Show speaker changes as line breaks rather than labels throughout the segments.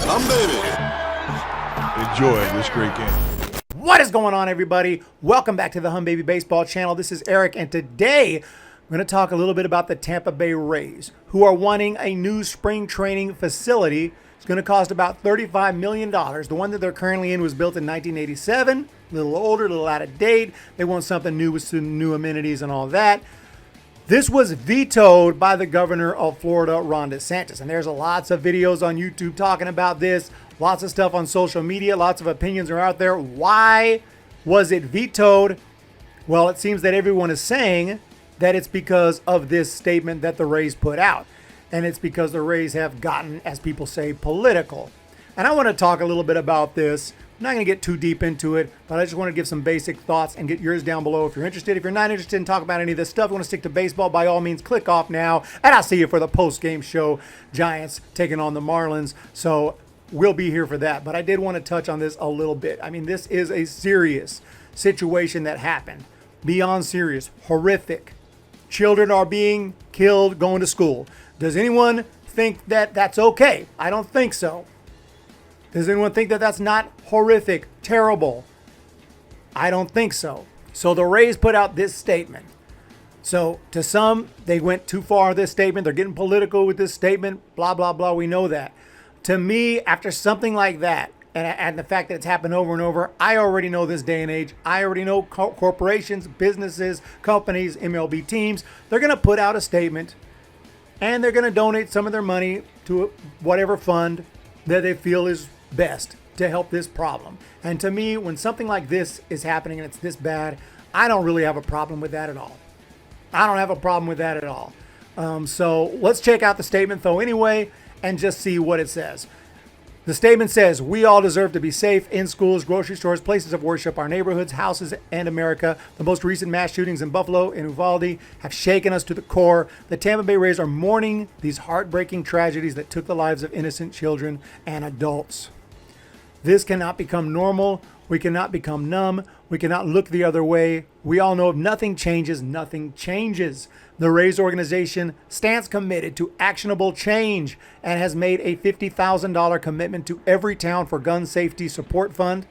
Come, baby.
Enjoy this great game.
What is going on, everybody? Welcome back to the Humm Baby Baseball channel. This is Eric, and today I'm going to talk a little bit about the Tampa Bay Rays, who are wanting a new spring training facility. It's going to cost about $35 million. The one that they're currently in was built in 1987, a little older, a little out of date. They want something new with some new amenities and all that. This was vetoed by the governor of Florida, Ron Desantis. And there's lots of videos on YouTube talking about this, lots of stuff on social media, lots of opinions are out there. Why was it vetoed? Well, it seems that everyone is saying that it's because of this statement that the Rays put out. And it's because the Rays have gotten, as people say, political. And I want to talk a little bit about this. I'm not going to get too deep into it, but I just want to give some basic thoughts and get yours down below if you're interested. If you're not interested in talking about any of this stuff, you want to stick to baseball, by all means, click off now. And I'll see you for the post-game show, Giants taking on the Marlins. So we'll be here for that. But I did want to touch on this a little bit. I mean, this is a serious situation that happened. Beyond serious, horrific. Children are being killed going to school. Does anyone think that that's okay? I don't think so. Does anyone think that that's not horrific, terrible? I don't think so. So the Rays put out this statement. So to some, they went too far with this statement. They're getting political with this statement, blah, blah, blah. We know that. To me, after something like that, and the fact that it's happened over and over, I already know this day and age. I already know corporations, businesses, companies, MLB teams, they're going to put out a statement and they're going to donate some of their money to whatever fund that they feel is best to help this problem. And to me, when something like this is happening and it's this bad, I don't really have a problem with that at all. I don't have a problem with that at all. So let's check out the statement though anyway and just see what it says. The statement says, "We all deserve to be safe in schools, grocery stores, places of worship, our neighborhoods, houses, and America. The most recent mass shootings in Buffalo and Uvalde have shaken us to the core. The Tampa Bay Rays are mourning these heartbreaking tragedies that took the lives of innocent children and adults. This cannot become normal. We cannot become numb. We cannot look the other way. We all know if nothing changes, nothing changes. The Rays organization stands committed to actionable change and has made a $50,000 commitment to every town for gun safety support fund.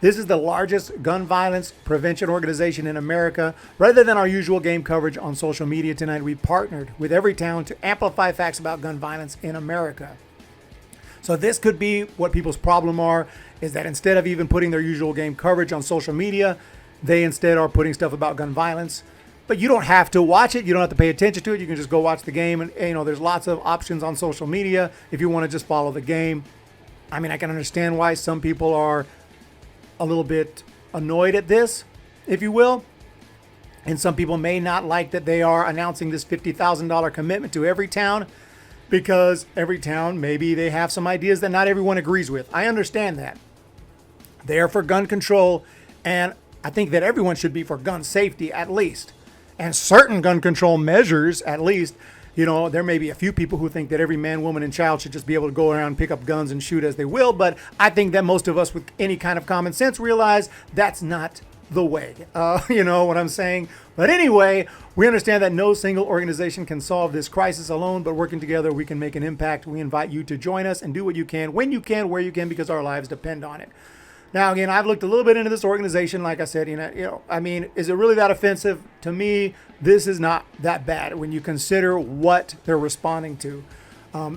This is the largest gun violence prevention organization in America. Rather than our usual game coverage on social media tonight, we partnered with every town to amplify facts about gun violence in America." So this could be what people's problem are, is that instead of even putting their usual game coverage on social media, they instead are putting stuff about gun violence. But you don't have to watch it. You don't have to pay attention to it. You can just go watch the game. And, you know, there's lots of options on social media if you want to just follow the game. I mean, I can understand why some people are a little bit annoyed at this, if you will. And some people may not like that they are announcing this $50,000 commitment to every town, because every town, maybe they have some ideas that not everyone agrees with. I understand that. They are for gun control, and I think that everyone should be for gun safety at least. And certain gun control measures at least. You know, there may be a few people who think that every man, woman, and child should just be able to go around and pick up guns and shoot as they will, but I think that most of us with any kind of common sense realize that's not the way. You know what I'm saying? But anyway, we understand that no single organization can solve this crisis alone, but working together, we can make an impact. We invite you to join us and do what you can, when you can, where you can, because our lives depend on it. Now, again, I've looked a little bit into this organization. Like I said, I mean, is it really that offensive? To me, this is not that bad when you consider what they're responding to.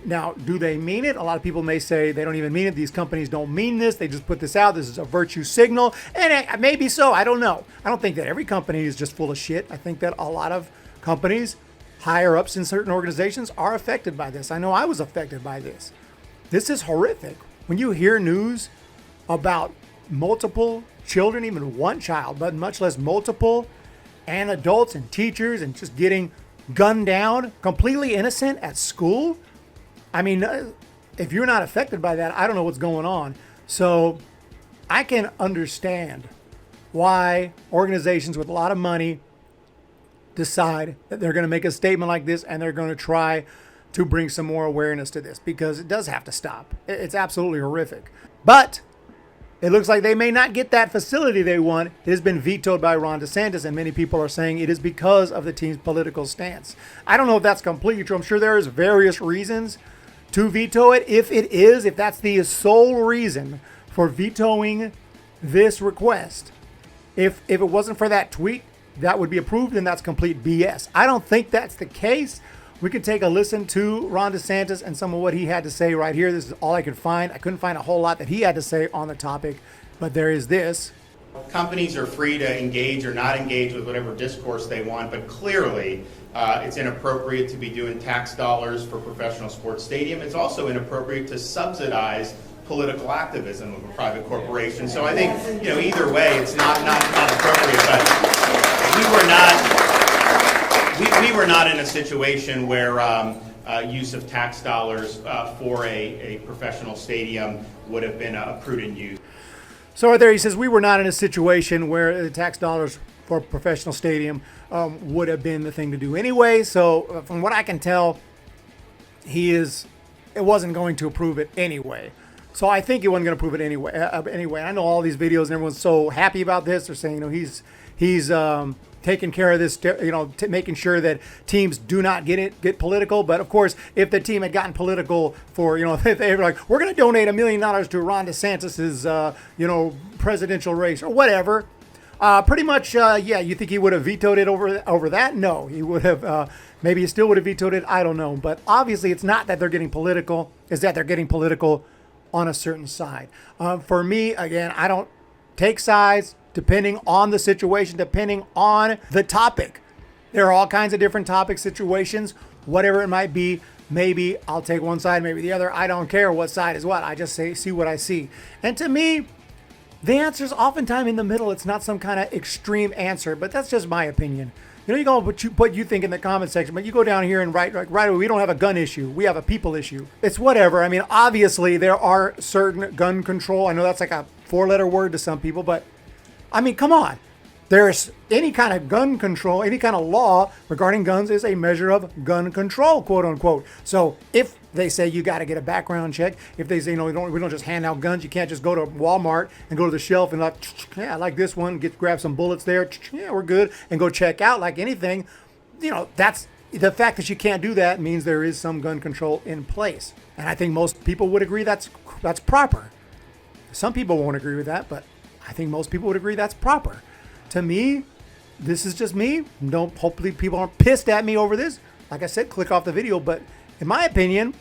Now, do they mean it? A lot of people may say they don't even mean it. These companies don't mean this. They just put this out. This is a virtue signal. And it maybe so. I don't know. I don't think that every company is just full of shit. I think that a lot of companies, higher ups in certain organizations, are affected by this. I know I was affected by this. This is horrific. When you hear news about multiple children, even one child, but much less multiple, and adults and teachers, and just getting gunned down, completely innocent at school, I mean, if you're not affected by that, I don't know what's going on. So I can understand why organizations with a lot of money decide that they're going to make a statement like this and they're going to try to bring some more awareness to this, because it does have to stop. It's absolutely horrific. But it looks like they may not get that facility they want. It has been vetoed by Ron DeSantis, and many people are saying it is because of the team's political stance. I don't know if that's completely true. I'm sure there is various reasons to veto it. If that's the sole reason for vetoing this request, if it wasn't for that tweet, that would be approved, and that's complete BS. I don't think that's the case. We could take a listen to Ron DeSantis and some of what he had to say right here. This is all I could find. I couldn't find a whole lot that he had to say on the topic, but there is this.
Companies are free to engage or not engage with whatever discourse they want, but clearly it's inappropriate to be doing tax dollars for professional sports stadium. It's also inappropriate to subsidize political activism of a private corporation. So I think, either way, it's not appropriate. But we were not in a situation where use of tax dollars for a professional stadium would have been a prudent use.
So right there, he says we were not in a situation where the tax dollars for a professional stadium would have been the thing to do anyway. So from what I can tell, it wasn't going to approve it anyway. So I think he wasn't going to approve it anyway. Anyway, I know all these videos and everyone's so happy about this. They're saying, he's taking care of this, making sure that teams do not get political. But of course, if the team had gotten political for, if they were like, we're going to donate $1 million to Ron DeSantis's, presidential race or whatever, pretty much, you think he would have vetoed it over that? No, he would have. Maybe he still would have vetoed it. I don't know. But obviously, it's not that they're getting political; it's that they're getting political on a certain side. For me, again, I don't take sides. Depending on the situation, depending on the topic. There are all kinds of different topic situations, whatever it might be. Maybe I'll take one side, maybe the other. I don't care what side is what. I just see what I see. And to me, the answer is oftentimes in the middle. It's not some kind of extreme answer, but that's just my opinion. You go what you think in the comment section, but you go down here and write away, we don't have a gun issue. We have a people issue. It's whatever. I mean, obviously, there are certain gun control. I know that's like a 4-letter word to some people, but I mean, come on. There's any kind of gun control, any kind of law regarding guns is a measure of gun control, quote unquote. So if they say you got to get a background check, if they say, we don't just hand out guns, you can't just go to Walmart and go to the shelf and I like this one, grab some bullets there, yeah, we're good, and go check out like anything. That's the fact that you can't do that means there is some gun control in place. And I think most people would agree that's proper. Some people won't agree with that, but I think most people would agree that's proper. To me, this is just me. Hopefully people aren't pissed at me over this. Like I said, click off the video. But in my opinion,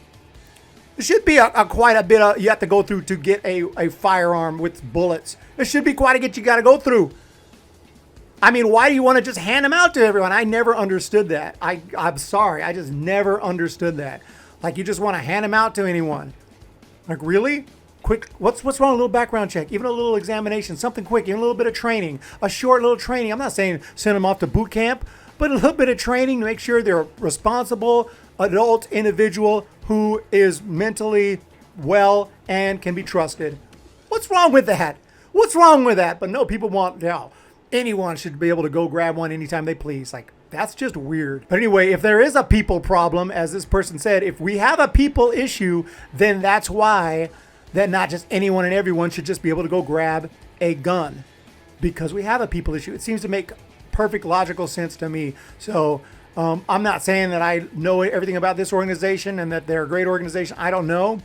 there should be quite a bit you have to go through to get a firearm with bullets. There should be quite a bit you got to go through. I mean, why do you want to just hand them out to everyone? I never understood that. I'm sorry. I just never understood that. Like, you just want to hand them out to anyone. Like, really? Quick, what's wrong with a little background check, even a little examination, something quick, even a little bit of training, a short little training. I'm not saying send them off to boot camp, but a little bit of training to make sure they're a responsible adult individual who is mentally well and can be trusted. What's wrong with that? What's wrong with that? But no, people want, anyone should be able to go grab one anytime they please. Like, that's just weird. But anyway, if there is a people problem, as this person said, if we have a people issue, then that's why that not just anyone and everyone should just be able to go grab a gun, because we have a people issue. It seems to make perfect logical sense to me. So I'm not saying that I know everything about this organization and that they're a great organization. I don't know,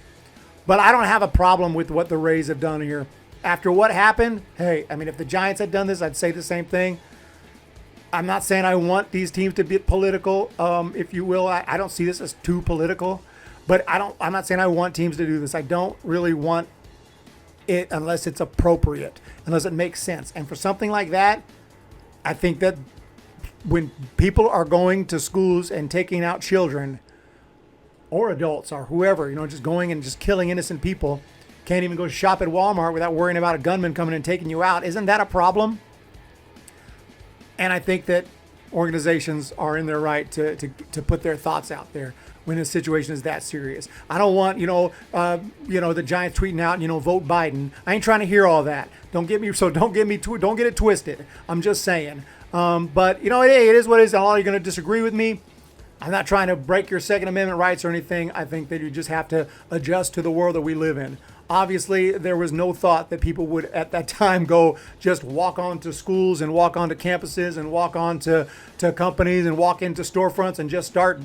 but I don't have a problem with what the Rays have done here. After what happened, hey, I mean, if the Giants had done this, I'd say the same thing. I'm not saying I want these teams to be political, if you will. I don't see this as too political. But I'm not saying I want teams to do this. I don't really want it unless it's appropriate, unless it makes sense. And for something like that, I think that when people are going to schools and taking out children or adults or whoever, just going and just killing innocent people, can't even go shop at Walmart without worrying about a gunman coming and taking you out. Isn't that a problem? And I think that organizations are in their right to put their thoughts out there when the situation is that serious. I don't want, the Giants tweeting out, vote Biden. I ain't trying to hear all that. Don't get it twisted. I'm just saying. But hey, it is what it is. All you're going to disagree with me. I'm not trying to break your Second Amendment rights or anything. I think that you just have to adjust to the world that we live in. Obviously, there was no thought that people would at that time go just walk onto schools and walk onto campuses and walk onto companies and walk into storefronts and just start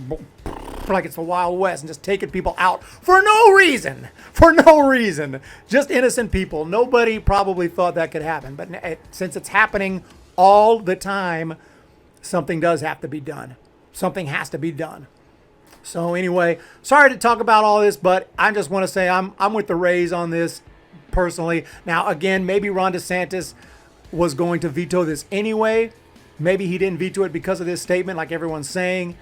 like it's the Wild West and just taking people out for no reason. For no reason. Just innocent people. Nobody probably thought that could happen. But since it's happening all the time, something does have to be done. Something has to be done. So anyway, sorry to talk about all this, but I just want to say I'm with the Rays on this personally. Now, again, maybe Ron DeSantis was going to veto this anyway. Maybe he didn't veto it because of this statement like everyone's saying.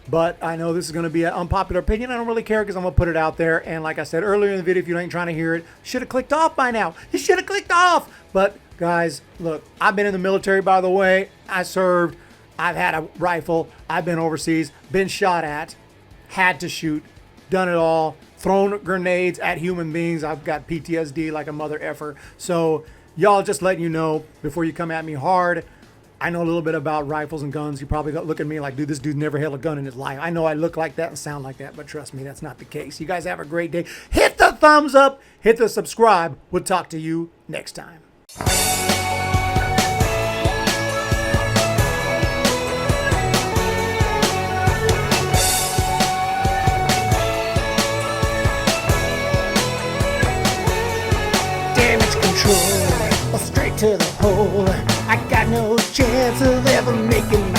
But I know this is going to be an unpopular opinion. I don't really care because I'm going to put it out there. And like I said earlier in the video, if you ain't trying to hear it, should have clicked off by now. You should have clicked off. But guys, look, I've been in the military, by the way. I served. I've had a rifle. I've been overseas, been shot at, had to shoot, done it all, thrown grenades at human beings. I've got PTSD like a mother effer. So y'all, just letting you know before you come at me hard, I know a little bit about rifles and guns. You probably look at me like, dude, this dude never held a gun in his life. I know I look like that and sound like that, but trust me, that's not the case. You guys have a great day. Hit the thumbs up, hit the subscribe. We'll talk to you next time. Damage control, straight to the hole. I got no chance of ever making my